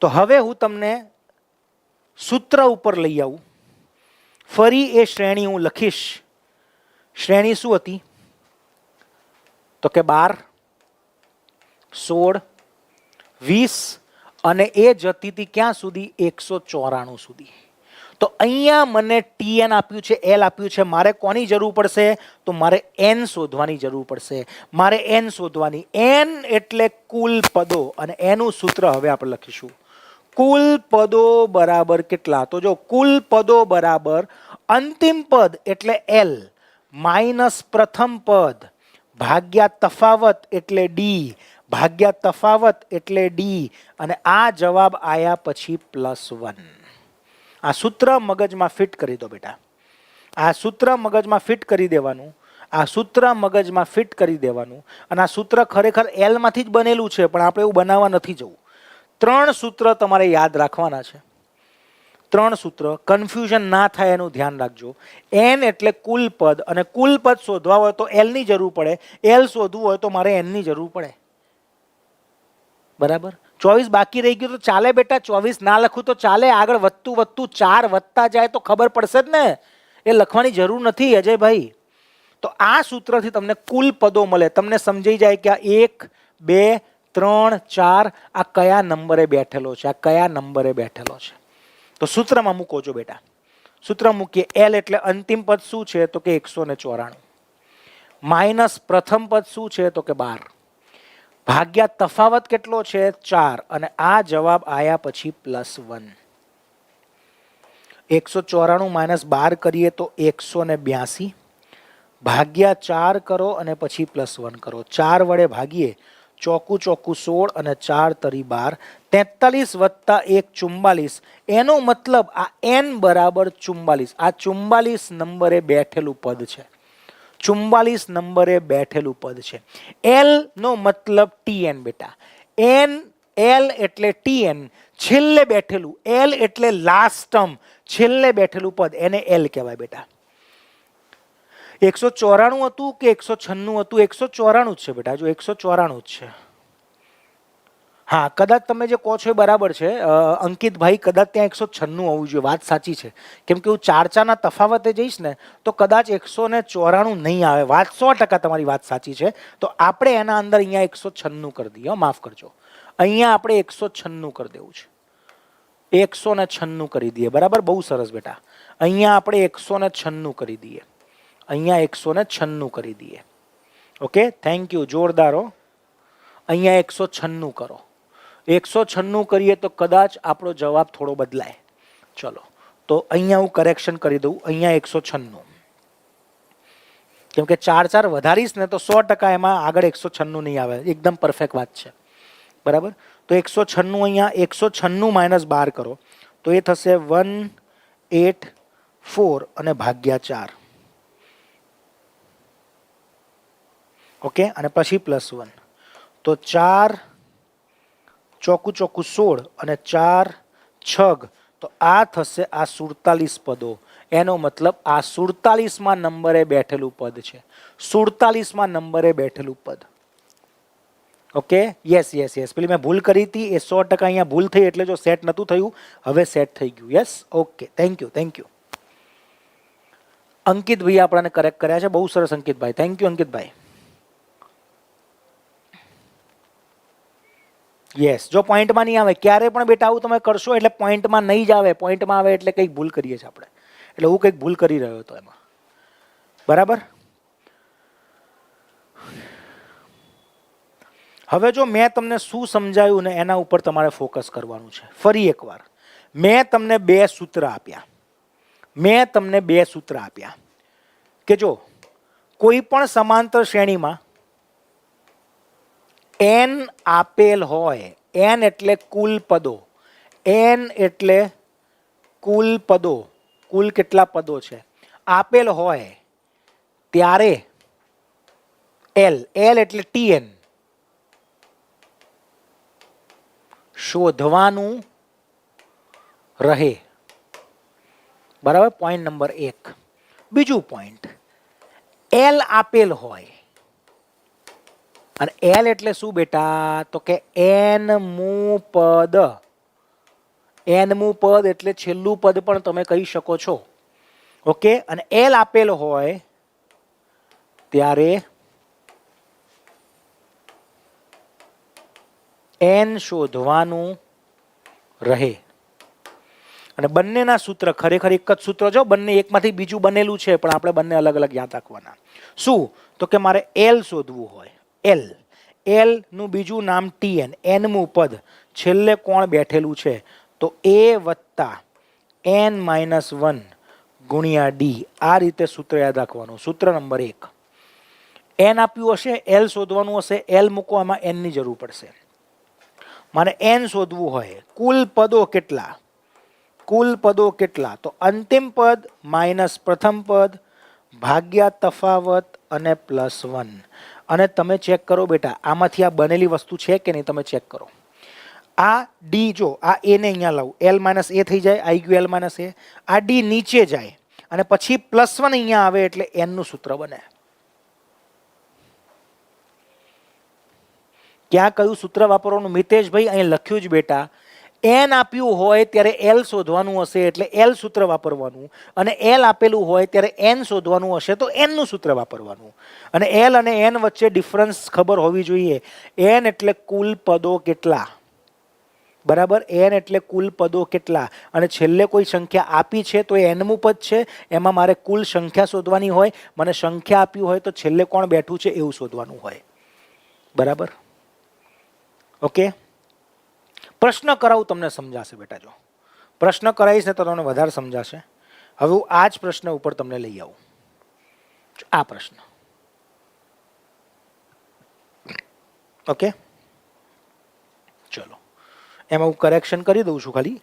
તો હવે હું તમને સૂત્ર ઉપર લઈ આવું. ફરી એ શ્રેણી હું લખીશ. શ્રેણી શું હતી? તો કે 12, 16, 20 અને એ જતી હતી ક્યાં સુધી? 194 સુધી. તો અહીંયા મને TN આપ્યું છે, L આપ્યું છે. મારે કોની જરૂર પડશે? તો મારે N શોધવાની જરૂર પડશે. મારે N શોધવાની. N એટલે કુલ પદો અને એનું સૂત્ર હવે આપણે લખીશું. કુલ પદો બરાબર કેટલા? તો જો કુલ પદો બરાબર અંતિમ પદ એટલે L માઇનસ પ્રથમ પદ ભાગ્યા તફાવત એટલે D ભાગ્યા તફાવત એટલે D અને આ જવાબ આયા પછી +1. આ સૂત્ર મગજમાં ફિટ કરી દો બેટા. આ સૂત્ર મગજમાં ફિટ કરી દેવાનું. આ સૂત્ર મગજમાં ફિટ કરી દેવાનું. અને આ સૂત્ર ખરેખર L માંથી જ બનેલું છે, પણ આપણે એવું બનાવવા નથી જવું. 3 સૂત્ર તમારે યાદ રાખવાના છે. 3 સૂત્ર, કન્ફ્યુઝન ના થાય એનું ધ્યાન રાખજો. N એટલે કુલ પદ અને કુલ પદ શોધવા હોય તો L ની જરૂર પડે. L શોધવું હોય તો મારે N ની જરૂર પડે. બરાબર? 24 બાકી રહી ગયું તો ચાલે બેટા. 24 ના લખું તો ચાલે. આગળ વધતું 4 વધતા જાય તો ખબર પડશે જ ને. એ લખવાની જરૂર નથી અજયભાઈ. તો આ સૂત્રથી તમને કુલ પદો મળે. તમને સમજાઈ જાય કે આ 1, 2, 3, 4 આ કયા નંબરે બેઠેલો છે, આ કયા નંબરે બેઠેલો છે. તો સૂત્રમાં મૂકો છો બેટા. સૂત્ર મૂકીએ. L એટલે અંતિમ પદ શું છે? તો કે 194 માઇનસ પ્રથમ પદ શું છે? તો કે 12 ભાગ્યા તફાવત કેટલો છે? 4 અને આ જવાબ આયા પછી +1. 194 માઇનસ 12 કરીએ તો 182 ભાગ્યા 4 કરો અને પછી +1 કરો. 4 વડે ભાગીએ. ચોકું ચોકું 16 અને 4 તરી 12. 43 વત્તા 1 44. એનો મતલબ આ N બરાબર 44. આ 44 નંબરે બેઠેલું પદ છે. 44 નંબરે બેઠેલું પદ છે. L નો મતલબ TN બેટા. L એટલે TN છેલ્લે બેઠેલું. L એટલે લાસ્ટ ટર્મ છેલ્લે બેઠેલું પદ, એને L કહેવાય બેટા. 194 હતું કે 196 હતું? 194 જ છે બેટા. જો 194 જ છે. હા, કદાચ તમે જે કહો છો એ બરાબર છે અંકિતભાઈ. કદાચ ત્યાં 196 હોવું જોઈએ. વાત સાચી છે. કેમ કે હું 4 ના તફાવતે જઈશ ને તો કદાચ 194 નહીં આવે. વાત 100% તમારી વાત સાચી છે. તો આપણે એના અંદર અહીંયા 196 કરી દઈએ. માફ કરજો. અહીંયા આપણે 196 કરી દેવું છે. 196 કરી દઈએ. બરાબર? બહુ સરસ બેટા. અહીંયા આપણે 196 કરી દઈએ. અહીંયા 196 કરી દઈએ. Okay, thank you. જોરદાર હો. અહીંયા 196 કરો. 196 કરીએ તો કદાચ આપણો જવાબ થોડો બદલાય. ચલો, તો અહીંયા હું કરેક્શન કરી દઉં. અહીંયા 196. કેમ કે 4 વધારીશ ને તો 100% એમાં આગળ 196 નહીં આવે. એકદમ પરફેક્ટ વાત છે. બરાબર? તો 196 અહીંયા 196 માઇનસ 12 કરો તો એ થશે 184 અને ભાગ્યા 4. ઓકે, અને પછી +1. તો 4 ચોકું ચોકું 16 અને 4 6. તો આ થશે આ 47 પદો. એનો મતલબ આ 47માં નંબરે બેઠેલું પદ છે. 47માં નંબરે બેઠેલું પદ. Okay, yes yes yes. પેલી મેં ભૂલ કરી હતી એ 100% અહીંયા ભૂલ થઈ એટલે જો સેટ નહોતું થયું, હવે સેટ થઈ ગયું. Yes, okay, thank you, thank you. Ankitbhai આપણને કરેક્ટ કર્યા છે. બહુ સરસ Ankitbhai. Thank you Ankitbhai. Yes, જો પોઈન્ટમાં નહીં આવે ક્યારે પણ બેટા આવું તમે કરશો એટલે પોઈન્ટમાં નહીં જ આવે. પોઈન્ટમાં આવે એટલે કંઈક ભૂલ કરીએ છીએ આપણે. એટલે હું કંઈક ભૂલ કરી રહ્યો હતો એમાં. બરાબર? હવે જો મેં તમને શું સમજાયું ને એના ઉપર તમારે ફોકસ કરવાનું છે. ફરી એકવાર મેં તમને 2 સૂત્ર આપ્યા. મેં તમને 2 સૂત્ર આપ્યા કે જો કોઈ પણ સમાંતર શ્રેણીમાં N આપેલ હોય. N એટલે કુલ પદો. N એટલે કુલ પદો. કુલ કેટલા પદો છે આપેલ હોય ત્યારે L એટલે TN શોધવાનું રહે. બરાબર? Point number 1. બીજું પોઈન્ટ, L આપેલ હોય અને L એટલે શું બેટા? તો કે N મું પદ. એનમું પદ એટલે છેલ્લું પદ પણ તમે કહી શકો છો. ઓકે, અને એલ આપેલ હોય ત્યારે એન શોધવાનું રહે. અને બંનેના સૂત્ર ખરેખર એક જ સૂત્ર, જો બંને એકમાંથી બીજું બનેલું છે પણ આપણે બંને અલગ અલગ યાદ રાખવાના. શું? તો કે મારે એલ શોધવું હોય, એલ નું બીજું નામ ટીએન, એનમું પદ છેલ્લે કોણ બેઠેલું છે? તો એ વત્તા એન માઇનસ 1 ગુણ્યા ડી. આ રીતે સૂત્ર યાદ રાખવાનું. સૂત્ર નંબર 1, એન આપ્યું હશે, એલ શોધવાનું હશે, એલ મૂકો, આમાં એન ની જરૂર પડશે. મારે એન શોધવું હોય, કુલ પદો કેટલા? કુલ પદો કેટલા? તો અંતિમ પદ માઇનસ પ્રથમ પદ ભાગ્યા તફાવત અને +1. અને તમે ચેક કરો બેટા, આમાંથી આ બનેલી વસ્તુ છે કે નહીં, તમે ચેક કરો. આ ડી, જો આ એ ને અહીંયા લાવું, એલ માઇનસ એ થઈ જાય, આવી ગયું એલ માઇનસ એ. આ ડી નીચે જાય અને પછી +1 અહીંયા આવે એટલે એન નું સૂત્ર બને. ક્યાં કયું સૂત્ર વાપરવાનું મિતેશભાઈ? અહીં લખ્યું જ બેટા, એન આપ્યું હોય ત્યારે એલ શોધવાનું હશે એટલે એલ સૂત્ર વાપરવાનું, અને એલ આપેલું હોય ત્યારે એન શોધવાનું હશે તો એન નું સૂત્ર વાપરવાનું. અને એલ અને એન વચ્ચે ડિફરન્સ ખબર હોવી જોઈએ. એન એટલે કુલ પદો કેટલા, બરાબર? એન એટલે કુલ પદો કેટલા, અને છેલ્લે કોઈ સંખ્યા આપી છે તો એ એનમું પદ છે, એમાં મારે કુલ સંખ્યા શોધવાની હોય. મને સંખ્યા આપી હોય તો છેલ્લે કોણ બેઠું છે એવું શોધવાનું હોય. બરાબર? ઓકે, પ્રશ્ન કરાવું તમને સમજાશે બેટા. જો પ્રશ્ન કરાવીશ ને તો તમને વધારે સમજાશે. હવે હું આ જ પ્રશ્ન ઉપર તમને લઈ આવું. આ પ્રશ્ન, ઓકે, ચલો એમાં હું કરેક્શન કરી દઉં છું. ખાલી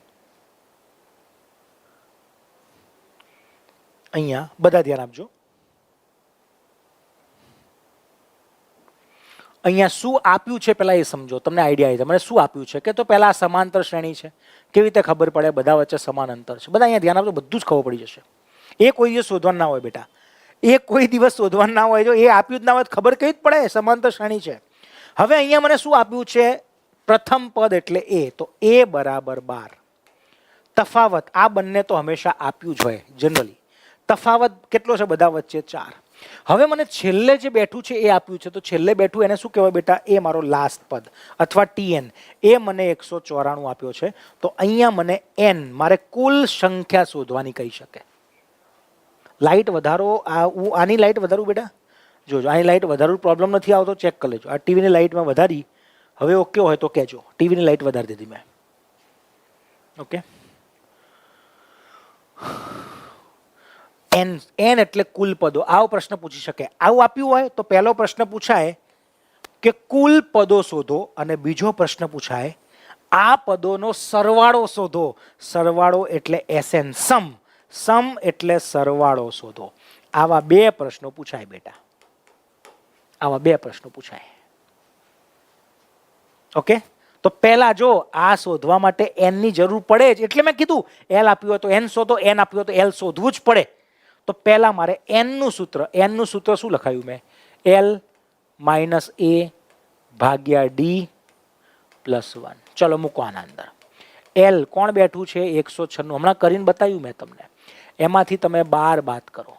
અહીંયા બધા ધ્યાન આપજો. અહીંયા શું આપ્યું છે પહેલા એ સમજો, તમને આઈડિયા આવી જાય. મને શું આપ્યું છે કે તો પહેલા સમાંતર શ્રેણી છે, કેવી રીતે ખબર પડે? બધા વચ્ચે સમાન અંતર છે. બધા અહીંયા ધ્યાન આપજો, બધું જ ખબર પડી જશે. એ કોઈ દિવસ શોધવાનું ના હોય બેટા, એ કોઈ દિવસ શોધવાનું ના હોય. જો એ આપ્યું જ ના હોય તો ખબર કઈ જ પડે સમાંતર શ્રેણી છે. હવે અહીંયા મને શું આપ્યું છે? પ્રથમ પદ એટલે એ, તો એ બરાબર 12. તફાવત આ બંને તો હંમેશા આપ્યું જ હોય જનરલી. તફાવત કેટલો છે બધા વચ્ચે? 4. હવે મને છેલ્લે જે બેઠું છે એ આપ્યું છે, તો છેલ્લે બેઠું એને શું કહેવાય બેટા? એ મારો લાસ્ટ પદ અથવા ટીએન. એ મને 194 આપ્યો છે. તો અહીંયા મને એન, મારે કુલ સંખ્યા શોધવાની કહી શકે. લાઇટ વધારો, હું આની લાઇટ વધારું બેટા? જોજો, આની લાઇટ વધારું, પ્રોબ્લેમ નથી આવતો, ચેક કરી લેજો. આ ટીવીની લાઇટમાં વધારી, હવે ઓકે હોય તો કહેજો. ટીવીની લાઇટ વધારી દીધી મેં. ઓકે, એન, એન એટલે કુલ પદો. આવો પ્રશ્ન પૂછી શકે. આવું આપ્યું હોય તો પહેલો પ્રશ્ન પૂછાય કે કુલ પદો શોધો, અને બીજો પ્રશ્ન પૂછાય આ પદોનો સરવાળો શોધો. સરવાળો એટલે એસએન, સમ. સમ એટલે સરવાળો શોધો. આવા બે પ્રશ્નો પૂછાય બેટા, આવા બે પ્રશ્નો પૂછાય. ઓકે, તો પહેલા જો આ શોધવા માટે એન ની જરૂર પડે જ, એટલે મેં કીધું એલ આપ્યું હોય તો એન શોધો, એન આપ્યું હોય તો એલ શોધવું જ પડે. તો પહેલા મારે એન નું સૂત્ર, એન નું સૂત્ર શું લખાયું મેં? એલ માઇનસ એ ભાગ્યા ડી +1. ચલો મૂકો આના અંદર. એલ કોણ બેઠું છે? 196. હમણાં કરીને બતાવ્યું મેં તમને. એમાંથી તમે 12 બાદ કરો,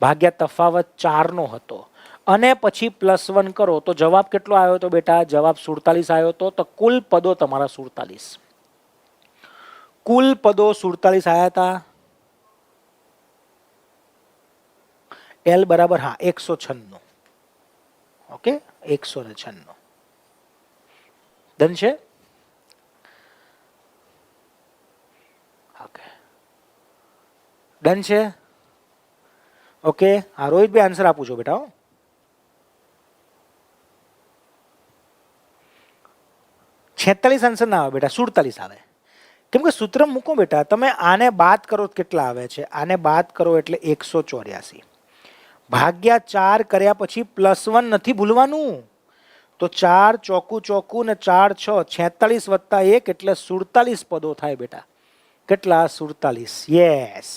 ભાગ્યા તફાવત 4 નો હતો, અને પછી +1 કરો તો જવાબ કેટલો આવ્યો તો બેટા? જવાબ 47 આવ્યો હતો. તો કુલ પદો તમારા 47. કુલ પદો 47 આવ્યા હતા. એલ બરાબર, હા, 196. ઓકે, 196 ડન છે. ઓકે, ડન છે. ઓકે, હા રોહિતભાઈ આન્સર આપું છો બેટા. 46 આન્સર ના આવે બેટા, 47 આવે. કેમ કે સૂત્ર મૂકો બેટા, તમે આને બાદ કરો કેટલા આવે છે? આને બાદ કરો એટલે 184 ભાગ્યા 4 કર્યા પછી +1 નથી ભૂલવાનું. તો 4 ચોકું ચોકું ને 4 6, 46 વત્તા 1 એટલે 47 પદો થાય બેટા. કેટલા? 47. યસ.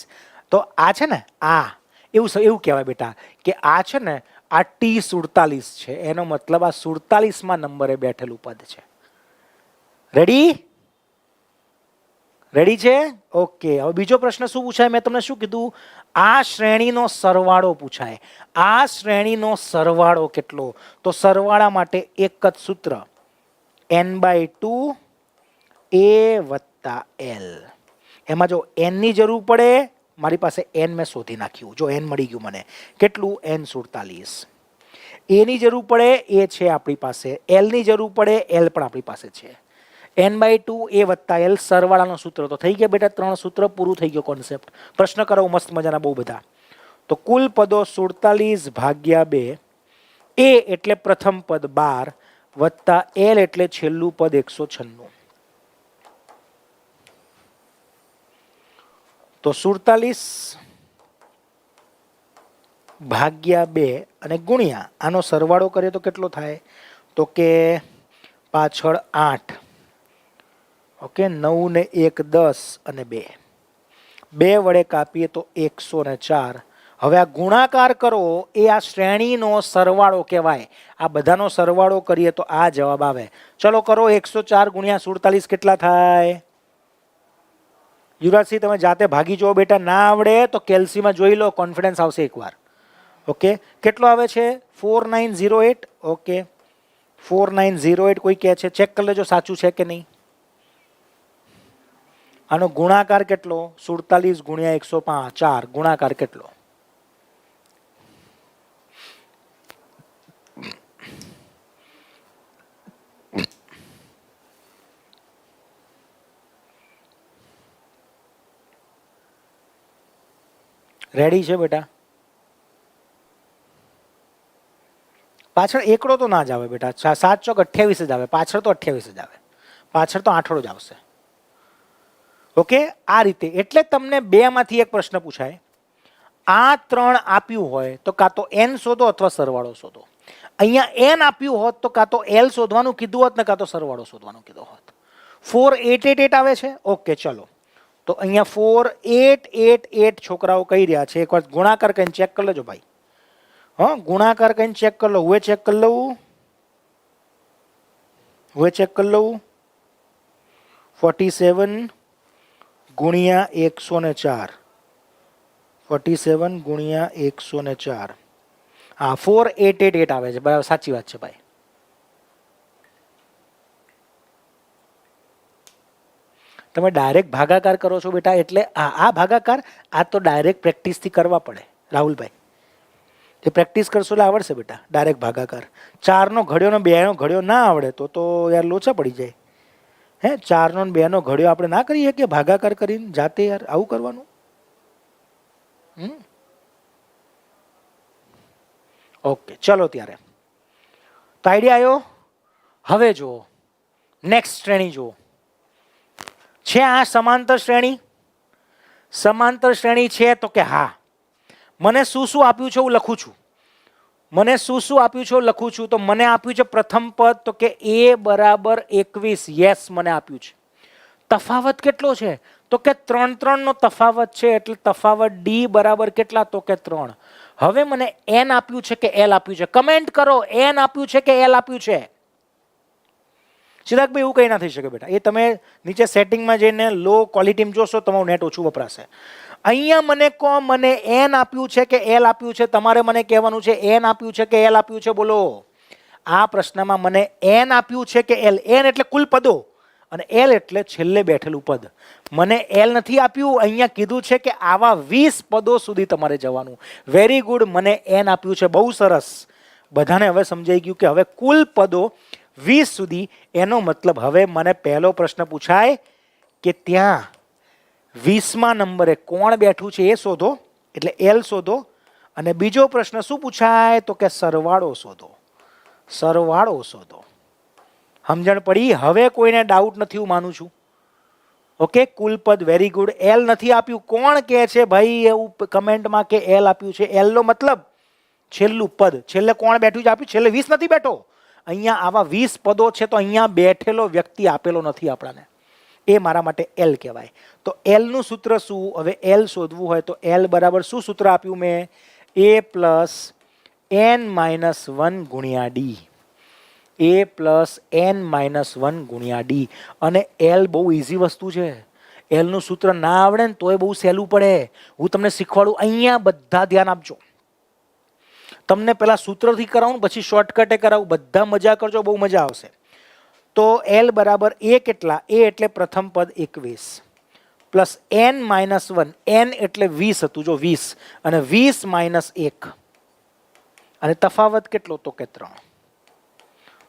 તો આ છે ને, આ એવું કહેવાય બેટા કે આ છે ને, આ T47 છે. એનો મતલબ આ 47માં નંબરે બેઠેલું પદ છે. રેડી? રેડી છે? ઓકે, હવે બીજો પ્રશ્ન શું પૂછાય? મેં તમને શું કીધું? આ શ્રેણીનો સરવાળો પૂછાય. આ શ્રેણીનો સરવાળો કેટલો? તો સરવાળા માટે એક જ સૂત્ર, n/2 a વત્તા l. એમાં જો n ની જરૂર પડે, મારી પાસે n મેં શોધી નાખ્યું. જો n મળી ગયું મને. કેટલું? n47. a ની જરૂર પડે, એ છે આપણી પાસે. l ની જરૂર પડે, l પણ આપણી પાસે છે. n/2 a વત્તા l સરવાળાનો સૂત્ર. તો થઈ ગયા બેટા 3 સૂત્ર, પૂરું થઈ ગયો કોન્સેપ્ટ. પ્રશ્ન કરો મસ્ત મજાના બહુ બધા. તો કુલ પદો 47/2, a એટલે પ્રથમ પદ 12 વત્તા l એટલે છેલ્લું પદ 196. તો 47/2 અને ગુણ્યા આનો સરવાળો કરીએ તો કેટલો થાય? તો કે પાછળ 8, ઓકે, 9 ને 1 10 અને 2 વડે કાપીએ તો 104. હવે આ ગુણાકાર કરો, એ આ શ્રેણીનો સરવાળો કહેવાય. આ બધાનો સરવાળો કરીએ તો આ જવાબ આવે. ચલો કરો, 104 ગુણ્યા 47 કેટલા થાય? યુવરાજસિંહ તમે જાતે ભાગી જુઓ બેટા. ના આવડે તો કેલ્સીમાં જોઈ લો, કોન્ફિડન્સ આવશે એકવાર. ઓકે, કેટલો આવે છે? 4908. ઓકે, 4908 કોઈ કહે છે, ચેક કરી લેજો સાચું છે કે નહીં. આનો ગુણાકાર કેટલો? 47 ગુણ્યા 104 ગુણાકાર કેટલો? રેડી છે બેટા? પાછળ એકડો તો ના જ આવે બેટા. 7 ચોક 28 જ આવે. પાછળ તો 28 જ આવે. પાછળ તો આઠડો જ આવશે. ઓકે, આ રીતે. એટલે તમને બે માંથી એક પ્રશ્ન પૂછાય. આ 3 આપ્યું હોય તો કાં તો n શોધો અથવા સરવાળો શોધો. અહીંયા n આપ્યું હોત તો કાં તો l શોધવાનું કીધું હોત ને કાં તો સરવાળો શોધવાનું કીધું હોત. 4888 આવે છે. ઓકે, ચલો. તો અહીંયા 4888 છોકરાઓ કહી રહ્યા છે. એક વાર ગુણાકાર કરીને ચેક કરી લેજો ભાઈ. હા, ગુણાકાર કરીને ચેક કરી લો. હું ચેક કરી લઉં. હું ચેક કરી લઉં. 47 ગુણ્યા 104. 47 ગુણ્યા 104. હા, 4888 આવે છે. બરાબર, સાચી વાત છે ભાઈ. તમે ડાયરેક્ટ ભાગાકાર કરો છો બેટા, એટલે આ ભાગાકાર આ તો ડાયરેક્ટ પ્રેક્ટિસથી કરવા પડે રાહુલભાઈ. એ પ્રેક્ટિસ કરશો એટલે આવડશે બેટા ડાયરેક્ટ ભાગાકાર. 4 નો ઘડ્યો ને 2 નો ઘડ્યો ના આવડે તો યાર લોચા પડી જાય. હે, 4 નો 2 નો ઘડ્યો આપણે ના કરીએ કે ભાગાકાર કરીને જાતે? યાર આવું કરવાનું. ઓકે, ચલો ત્યારે. તો આઈડિયા આવ્યો? હવે જુઓ નેક્સ્ટ શ્રેણી જુઓ. છે આ સમાંતર શ્રેણી? સમાંતર શ્રેણી છે તો કે હા. મને શું શું આપ્યું છે હું લખું છું. મને શું શું આપ્યું છે હું લખું છું. તો મને આપ્યું છે પ્રથમ પદ તો કે a બરાબર 21. યસ, મને આપ્યું છે. તફાવત કેટલો છે? તો કે 3 3 નો તફાવત છે. એટલે તફાવત d બરાબર કેટલા? તો કે 3. હવે મને n આપ્યું છે કે l આપ્યું છે? કમેન્ટ કરો, n આપ્યું છે કે l આપ્યું છે? ચિરાગભાઈ એવું કંઈ ના થઈ શકે બેટા. એ તમે નીચે સેટિંગમાં જઈને લો ક્વોલિટીમાં જોશો, તમારું નેટ ઓછું વપરાશે. અહીંયા મને કહો, મને n આપ્યું છે કે l આપ્યું છે? તમારે મને કહેવાનું છે n આપ્યું છે કે l આપ્યું છે? બોલો. આ પ્રશ્નમાં મને n આપ્યું છે કે l? n એટલે કુલ પદો અને l એટલે છેલ્લે બેઠેલું પદ. મને l નથી આપ્યું. અહીંયા કીધું છે કે આવા 20 પદો સુધી તમારે જવાનું. વેરી ગુડ, મને n આપ્યું છે. બહુ સરસ. બધાને હવે સમજાઈ ગયું કે હવે કુલ પદો 20 સુધી. એનો મતલબ હવે મને પહેલો પ્રશ્ન પૂછાય કે ત્યાં 20મા નંબરે કોણ બેઠું છે એ શોધો, એટલે l શોધો. અને બીજો પ્રશ્ન શું પૂછાય? તો કે સરવાળો શોધો. સરવાળો શોધો. સમજણ પડી? હવે કોઈને ડાઉટ નથી હું માનું છું. ઓકે, કુલ પદ. Very good. l નથી આપ્યું. કોણ કહે છે ભાઈ એવું કમેન્ટમાં કે l આપ્યું છે? l નો મતલબ છેલ્લું પદ. છેલ્લે કોણ બેઠું છે આપ્યું? છેલ્લે 20 નથી બેઠો. અહીંયા આવા 20 પદો છે તો અહીંયા બેઠેલો વ્યક્તિ આપેલો નથી આપણાને. એ મારા માટે l કહેવાય. તો l નું સૂત્ર શું? હવે l શોધવું હોય તો l બરાબર શું સૂત્ર આપ્યું મેં? a પ્લસ n-1 ગુણ્યા d. a પ્લસ n-1 ગુણ્યા d. અને l બહુ ઇઝી વસ્તુ છે. એલનું સૂત્ર ના આવડે ને તોય બહુ સહેલું પડે. હું તમને શીખવાડું. અહીંયા બધા ધ્યાન આપજો. તમને પહેલા સૂત્રથી કરાવું પછી શોર્ટકટે કરાવું. બધા મજા કરજો, બહુ મજા આવશે. તો એલ બરાબર એ કેટલા? એ એટલે પ્રથમ પદ 21 પ્લસ n માઇનસ 1. n એટલે 20 હતું, જો 20, અને 20 માઇનસ 1, અને તફાવત કેટલો? તો કે 3.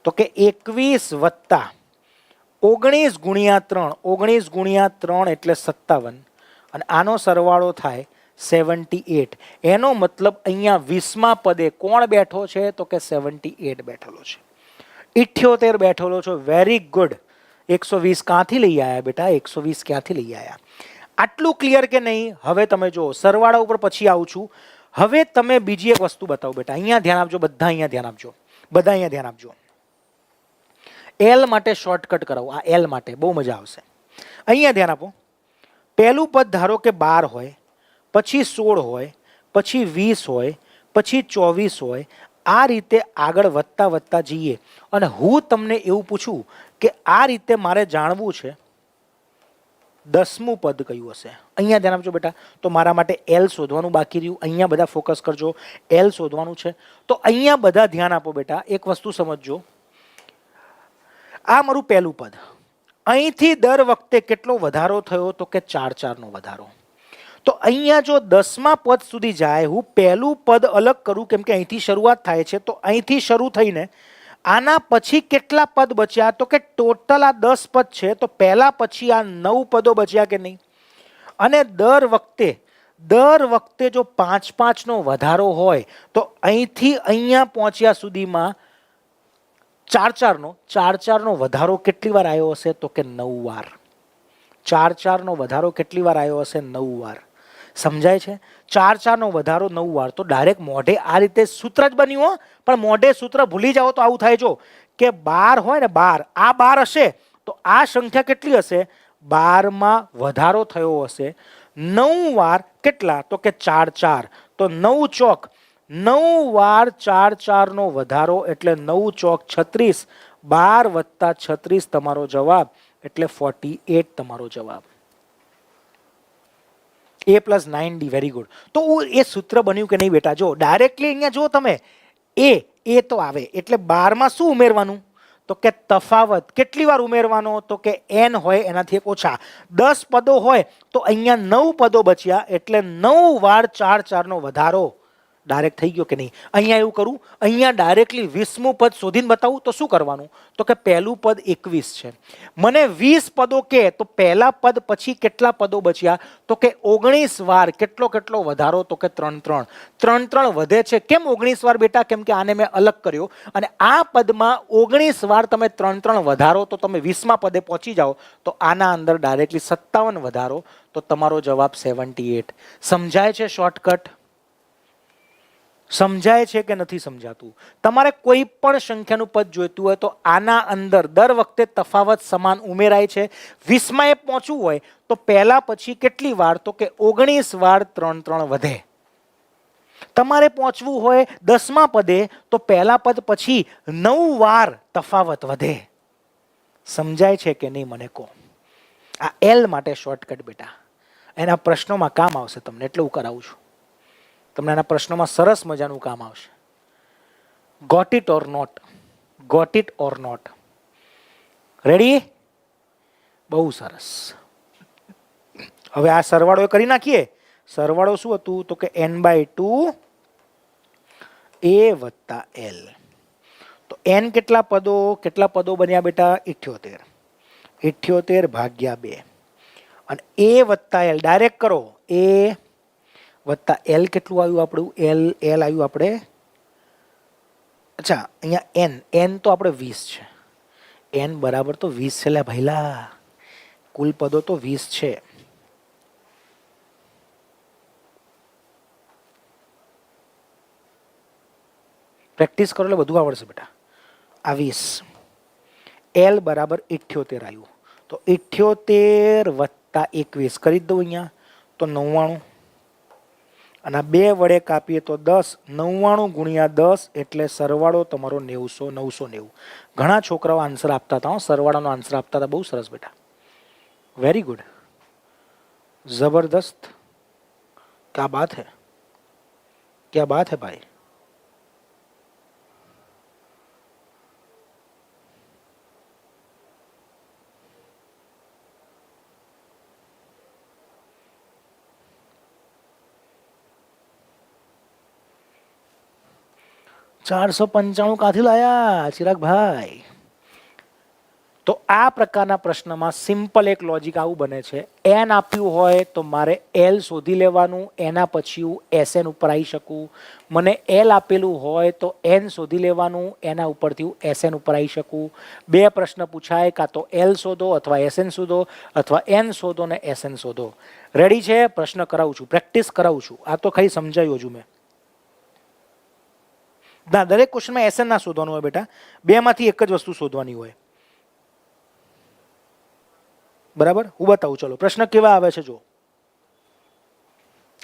તો કે 21 વત્તા 19 ગુણ્યા 3. 19 ગુણ્યા 3 એટલે 57, અને આનો સરવાળો થાય 78. એનો મતલબ અહીંયા 20મા પદે કોણ બેઠો છે? તો કે 78 બેઠેલો છે. 78 બેઠેલો છો. Very good. 120 ક્યાંથી લઈ આવ્યા બેટા? 120 ક્યાંથી લઈ આવ્યા? આટલું ક્લિયર કે નહીં? હવે તમે જો સરવાળા ઉપર પછી આવું છું. હવે તમે બીજી એક વસ્તુ બતાવો બેટા. અહીંયા ધ્યાન આપજો, બધા અહીંયા ધ્યાન આપજો, બધા અહીંયા ધ્યાન આપજો. એલ માટે શોર્ટકટ કરાવો. આ એલ માટે બહુ મજા આવશે. અહીંયા ધ્યાન આપો. પહેલું પદ ધારો કે 12 હોય, પછી 16 હોય, પછી 20 હોય, પછી 24 હોય. આ રીતે આગળ વધતા વધતા જઈએ. અને હું તમને એવું પૂછું કે આ રીતે મારે જાણવું છે 10મું પદ કયું હશે. અહીંયા ધ્યાન આપજો બેટા. તો મારા માટે એલ શોધવાનું બાકી રહ્યું. અહીંયા બધા ફોકસ કરજો. એલ શોધવાનું છે. તો અહીંયા બધા ધ્યાન આપો બેટા. એક વસ્તુ સમજજો. આ મારું પહેલું પદ. અહીંથી દર વખતે કેટલો વધારો થયો? તો કે 4 નો વધારો. તો અહીંયા જો 10મા પદ સુધી જાય, હું પહેલું પદ અલગ કરું, કેમ કે અહીંથી શરૂઆત થાય છે. તો અહીંથી શરૂ થઈને આના પછી કેટલા પદ બચ્યા? તો કે ટોટલ આ 10 પદ છે. તો પહેલા પછી આ 9 પદો બચ્યા કે નહીં? અને દર વખતે જો 5 નો વધારો હોય તો અહીંથી અહીંયા પહોંચ્યા સુધીમાં 4 નો વધારો કેટલી વાર આવ્યો હશે? તો કે 9 વાર. 4 નો વધારો કેટલી વાર આવ્યો હશે? 9 વાર. સમજાય છે? 4 નો વધારો 9 વાર. તો ડાયરેક્ટ મોઢે આ રીતે સૂત્ર જ બન્યું. પણ મોઢે સૂત્ર ભૂલી જાઓ તો આવું થાય. જો કે 12 હોય ને, 12, આ 12 હશે તો આ સંખ્યા કેટલી હશે? 12માં વધારો થયો હશે 9 વાર. કેટલા? તો કે 4. તો 9 ચોક 9 વાર 4 નો વધારો એટલે 9 ચોક 36. 12 વત્તા 36 તમારો જવાબ, એટલે 48 તમારો જવાબ. A plus 9D. Very good. તો એ સૂત્ર બન્યું કે નહીં બેટા? જો ડાયરેક્ટલી અહીંયા જો તમે એ તો આવે એટલે 12માં શું ઉમેરવાનું? તો કે તફાવત. કેટલી વાર ઉમેરવાનો? તો કે n હોય એનાથી એક ઓછા. 10 પદો હોય તો અહીંયા 9 પદો બચ્યા એટલે 9 વાર 4 નો વધારો. ડાયરેક્ટ થઈ ગયો કે નહીં? અહીંયા એવું કરું, અહીંયા ડાયરેક્ટલી 20મું પદ શોધીને બતાવું તો શું કરવાનું? તો કે પહેલું પદ 21 છે. મને 20 પદો કે તો પહેલા પદ પછી કેટલા પદો બચ્યા? તો કે 19 વાર. કેટલો વધારો? તો કે 3 વધે છે. કેમ 19 વાર બેટા? કેમ કે આને મેં અલગ કર્યો, અને આ પદમાં 19 વાર તમે 3 વધારો તો તમે 20મા પદે પહોંચી જાઓ. તો આના અંદર ડાયરેક્ટલી 57 વધારો. તો તમારો જવાબ 78. સમજાય છે શોર્ટકટ? સમજાય છે કે નથી સમજાતું? તમારે કોઈ પણ સંખ્યાનું પદ જોઈતું હોય તો આના અંદર દર વખતે તફાવત સમાન ઉમેરાય છે. 20માં એ પહોંચવું હોય તો પહેલા પછી કેટલી વાર? તો કે 19 વાર 3 વધે. તમારે પહોંચવું હોય 10મા પદે તો પહેલા પદ પછી 9 વાર તફાવત વધે. સમજાય છે કે નહીં મને કહો? આ એલ માટે શોર્ટકટ બેટા. એના પ્રશ્નોમાં કામ આવશે તમને, એટલે હું કરાવું છું. તમને આના પ્રશ્નોમાં સરસ મજાનું કામ આવશે. Got it or not? Got it or not? Ready? બહુ સરસ. હવે આ સરવાળો કરી નાખીએ. સરવાળો શું હતું? તો કે n/2 a વત્તા l. તો n કેટલા પદો બન્યા બેટા? 78. 78 ભાગ્યા 2. અને a વત્તા l ડાયરેક્ટ કરો. a વત્તા એલ કેટલું આવ્યું આપણું? એલ આવ્યું આપણે. અચ્છા, અહીંયા એન તો આપણે 20 છે. એન બરાબર તો 20 છે લે ભાઈલા. કુલ પદો તો 20 છે. પ્રેક્ટિસ કરો એટલે બધું આવડશે બેટા. આ 20. એલ બરાબર 78 આવ્યું. તો 78 વત્તા 21 કરી દઉં અહીંયા. તો 99. અને 2 વડે કાપીએ તો 10. 99 ગુણ્યા 10 એટલે સરવાળો તમારો 990. ઘણા છોકરાઓ આન્સર આપતા હતા. સરવાળાનો આન્સર આપતા હતા. બહુ સરસ બેટા. Very good. जबरदस्त, क्या बात है, क्या बात है भाई। चार सौ 495 काथी लाया चिराग भाई। तो આ પ્રકારના પ્રશ્નમાં સિમ્પલ એક લોજિક આવું બને છે, એન આપ્યું હોય તો મારે એલ શોધી લેવાનું, એના પછી હું એસએન ઉપર આવી શકું. મને એલ આપેલું હોય તો એન શોધી લેવાનું, એના ઉપરથી હું એસએન ઉપર આવી શકું. બે પ્રશ્ન પૂછાય, કાં તો એલ શોધો અથવા એસએન શોધો અથવા એન શોધો ને એસએન શોધો. રેડી છે? પ્રશ્ન કરાવું છું, પ્રેક્ટિસ કરાવું છું. આ તો ખાલી સમજાયું હજુ મેં. ના, દરેક ક્વેશ્ચનમાં એસએન ના શોધવાનું હોય બેટા, બેમાંથી એક જ વસ્તુ શોધવાની હોય. બરાબર, હું બતાવું. ચલો પ્રશ્ન કેવા આવે છે જો.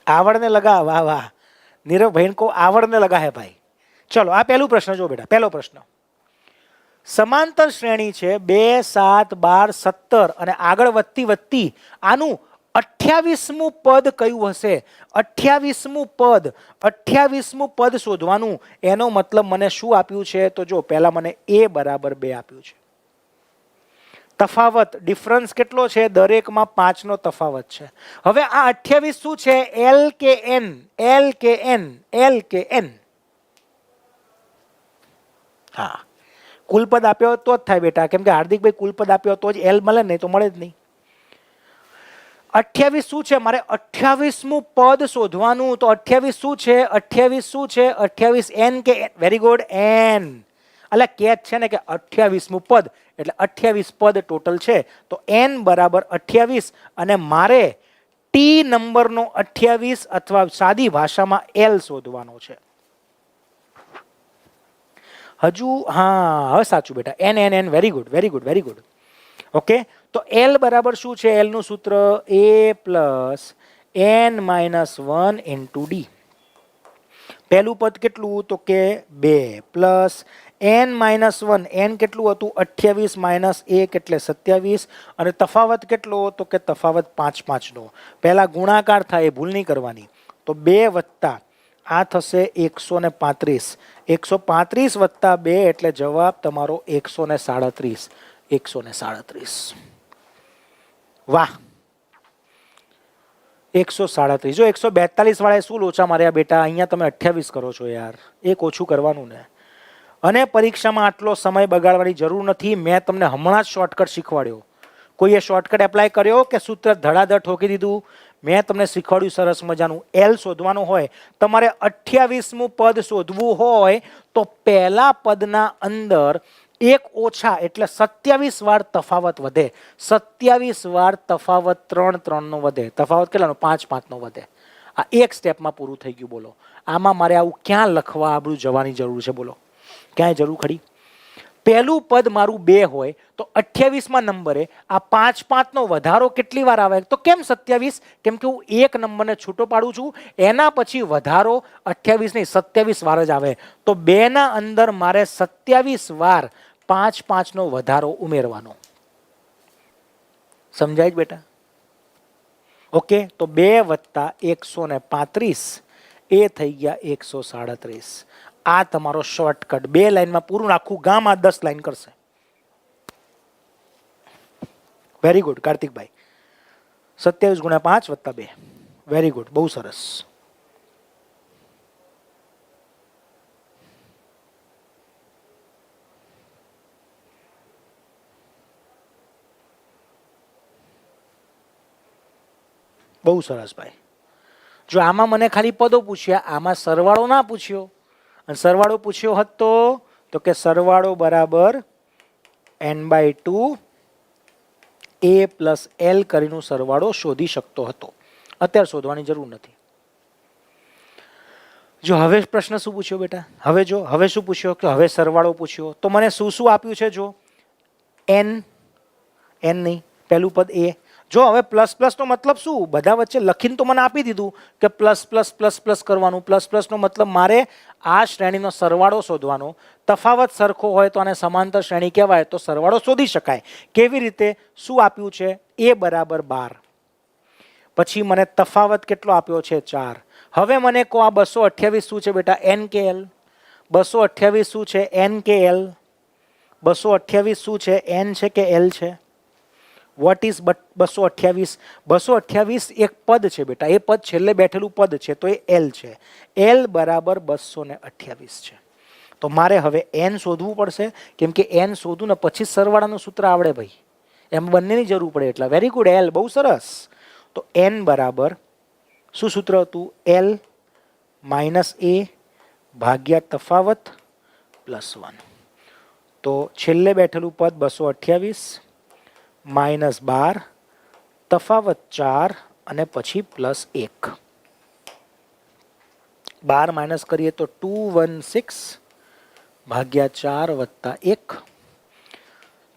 આવડને લગા, વાહ વાહ નીરવ ભાઈ કો આવડને લગા હે ભાઈ. ચલો આ પહેલું પ્રશ્ન જો બેટા. પહેલો પ્રશ્ન, સમાંતર શ્રેણી છે 2, 7, 12, 17 અને આગળ વધતી વધતી આનું 28મું પદ કયું હશે? 28મું પદ, 28મું પદ શોધવાનું. એનો મતલબ મને શું આપ્યું છે? તો જો પહેલા મને a બરાબર 2 આપ્યું છે. તફાવત, ડિફરન્સ કેટલો છે? દરેકમાં 5 નો તફાવત છે. હવે આ 28 શું છે? એલ કે એન, એલ કે એન, એલ કે એન. હા, કુલપદ આપ્યો તો જ થાય બેટા, કેમ કે હાર્દિકભાઈ કુલપદ આપ્યો તો જ એલ મળે, નહીં તો મળે જ નહીં. 28 શું છે? મારે 28મું પદ શોધવાનું. તો 28 શું છે? 28 શું છે? 28 એન કે વેરી ગુડ, એન. એટલે કેચ છે ને કે 28મું પદ એટલે 28 પદ ટોટલ છે. તો એન બરાબર 28 અને મારે ટી નંબરનો 28 અથવા સાદી ભાષામાં એલ શોધવાનો છે. હજુ હા, હવે સાચું બેટા. N N N, very good, very good, very good. Okay, તો એલ બરાબર શું છે? એલ નું સૂત્ર a plus n minus 1 into D. પહેલું પદ કેટલું? તો કે 2 પ્લસ n માઇનસ 1, n કેટલું હતું? 28 માઇનસ 1 એટલે 27 અને તફાવત કેટલો? તો કે તફાવત 5 5 નો. પહેલા ગુણાકાર થાય, ભૂલ નહીં કરવાની. તો 2 વત્તા આ થશે 135, 135 વત્તા 2 એટલે જવાબ તમારો 137, 137. વાહ, 137. જો 142 વાળાએ શું લોચા માર્યા બેટા? અહીંયા તમે 28 કરો છો યાર, એક ઓછું કરવાનું ને. અને પરીક્ષામાં આટલો સમય બગાડવાની જરૂર નથી. મેં તમને હમણાં જ શોર્ટકટ શીખવાડ્યો. કોઈએ શોર્ટકટ એપ્લાય કર્યો કે સૂત્ર ધડાધડ ઠોકી દીધું? મેં તમને શીખવાડ્યું સરસ મજાનું. એલ શોધવાનું હોય, તમારે 28મું પદ શોધવું હોય તો પહેલા પદના અંદર એક ઓછા એટલે 27 વાર તફાવત વધે. 27 વાર તફાવત 3 3 નો વધે. તફાવત કેટલાનો? 5 5 નો વધે. આ એક સ્ટેપમાં પૂરું થઈ ગયું. બોલો, આમાં મારે આવું ક્યાં લખવા આબરૂ જવાની જરૂર છે? બોલો, ક્યાંય જરૂર ખરી? પહેલું પદ મારું 2 હોય તો 28માં નંબરે આ 5 5 નો વધારો કેટલી વાર આવે? તો કેમ 27? કેમ કે હું એક નંબરને છૂટો પાડું છું, એના પછી વધારો 28 નહીં 27 વાર જ આવે. તો 2 ના અંદર મારે 27 વાર 5 5 નો વધારો ઉમેરવાનો. સમજાય જ બેટા? ઓકે, તો 2 વત્તા 135 એ થઈ ગયા 137. આ તમારો શોર્ટકટ. 2 લાઈનમાં પૂરું. આખું ગામ આ 10 લાઈન કરશે. Very good Kartikbhai. 27 ગુણ્યા 5 વત્તા 2. વેરી ગુડ, બહુ સરસ. બહુ સરસ ભાઈ. જો આમાં મને ખાલી પદો પૂછ્યા, આમાં સરવાળો ના પૂછ્યો. અને સરવાળો પૂછ્યો હતો તો કે સરવાળો બરાબર n/2 a પ્લસ l કરીને સરવાળો શોધી શકતો હતો. અત્યારે શોધવાની જરૂર નથી. જો હવે પ્રશ્ન શું પૂછ્યો બેટા? હવે જો હવે શું પૂછ્યો? કે હવે સરવાળો પૂછ્યો તો મને શું શું આપ્યું છે? જો n, n નહીં, પહેલું પદ a. જો હવે પ્લસ પ્લસ નો મતલબ શું? બધા વચ્ચે લખીને તો મને આપી દીધું કે પ્લસ પ્લસ પ્લસ પ્લસ કરવાનું. પ્લસ પ્લસ નો મતલબ મારે આ શ્રેણીનો સરવાળો શોધવાનો. તફાવત સરખો હોય તો આને સમાંતર શ્રેણી કહેવાય, તો સરવાળો શોધી શકાય. કેવી રીતે? શું આપ્યું છે? a બરાબર 12. પછી મને તફાવત કેટલો આપ્યો છે 4. હવે મને કહો આ 228 શું છે બેટા? એન કે એલ. 228 શું છે? એન કે એલ. 228 શું છે? એન છે કે એલ છે? What is 228? 228 એક પદ છે બેટા, એ પદ છેલ્લે બેઠેલું પદ છે તો એ એલ છે. એલ બરાબર 228 છે. તો મારે હવે એન શોધવું પડશે, કેમ કે એન શોધું ને પછી સરવાળાનું સૂત્ર આવડે ભાઈ, એમ બંનેની જરૂર પડે. એટલે વેરી ગુડ, એલ બહુ સરસ. તો એન બરાબર શું સૂત્ર હતું? એલ માઇનસ એ ભાગ્યા તફાવત પ્લસ 1. તો છેલ્લે બેઠેલું પદ 228 માઇનસ 12 તફાવત 4 અને પછી પ્લસ 1. 12 માઇનસ કરીએ તો 216 ભાગ્યા 4 વત્તા 1.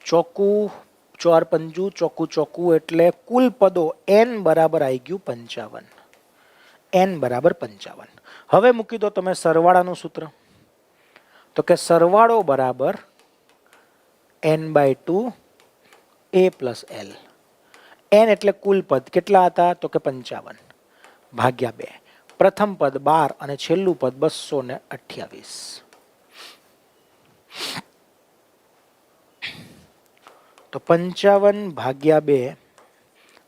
ચોકું 4 પંજુ ચોકું ચોકું એટલે કુલ પદો એન બરાબર આવી ગયું 55. એન બરાબર 55. હવે મૂકી દો તમે સરવાળાનું સૂત્ર. તો કે સરવાળો બરાબર n/2 a plus L. N એટલે કુલ પદ કેટલા હતા? તો કે 55 ભાગ્યા 2. પ્રથમ પદ 12 અને છેલ્લું પદ 228. તો 55 ભાગ્યા 2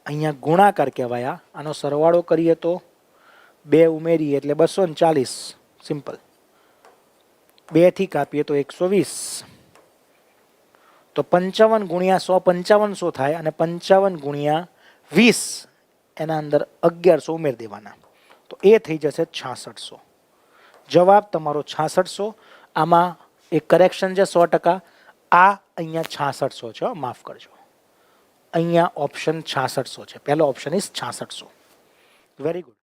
અહીંયા ગુણાકાર કહેવાય. આનો સરવાળો કરીએ તો 2 ઉમેરીએ એટલે 240. સિમ્પલ. 2 થી કાપીએ તો 120. તો 55 ગુણ્યા 100 5500 થાય, અને 55 ગુણ્યા 20 એના અંદર 1100 ઉમેરી દેવાના. તો એ થઈ જશે 6600. જવાબ તમારો 6600. આમાં એક કરેક્શન છે 100%. આ અહીંયા 6600 છે, માફ કરજો. અહીંયા ઓપ્શન 6600 છે. પહેલો ઓપ્શન ઇઝ 6600. Very good.